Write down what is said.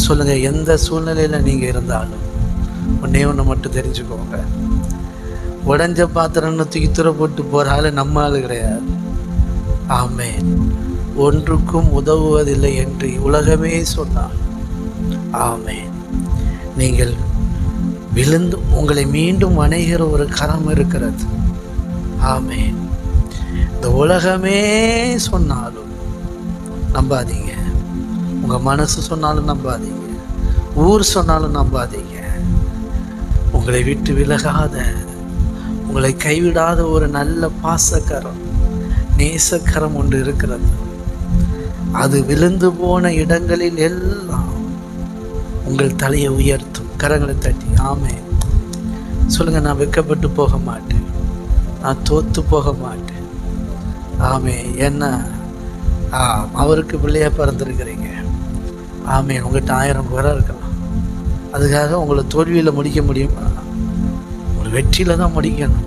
சொல்லுங்கள், எந்த சூழ்நிலையில் நீங்கள் இருந்தாலும் ஒன்றே ஒன்று மட்டும் தெரிஞ்சுக்கோங்க, உடஞ்ச பாத்திரம்னு தூக்கி தூர போட்டு போகிற ஆள் நம்ம ஆள் கிடையாது. ஆமென். ஒன்றுக்கும் உதவுவதில்லை என்று உலகமே சொன்னார். ஆமென். நீங்கள் விழுந்து உங்களை மீண்டும் அணைகிற ஒரு கரம் இருக்கிறது. ஆமென். இந்த உலகமே சொன்னாலும் நம்பாதீங்க, உங்கள் மனசு சொன்னாலும் நம்பாதீங்க, ஊர் சொன்னாலும் நம்பாதீங்க. உங்களை விட்டு விலகாத, உங்களை கைவிடாத ஒரு நல்ல பாசக்கரம், நேசக்கரம் ஒன்று இருக்கிறது. அது விழுந்து போன இடங்களில் எல்லாம் உங்கள் தலையை உயர்த்தும். கரங்களை தட்டி ஆமென் சொல்லுங்கள். நான் வெட்கப்பட்டு போக மாட்டேன், நான் தோற்று போக மாட்டேன். ஆமென். என்ன அவருக்கு பிள்ளையாக பிறந்திருக்கிறீங்க. ஆமென். உங்கள்கிட்ட 1000 குறை இருக்கலாம், அதுக்காக உங்களை தோல்வியில் முடிக்க முடியுமா? ஒரு வெற்றியில் தான் முடிக்கணும்.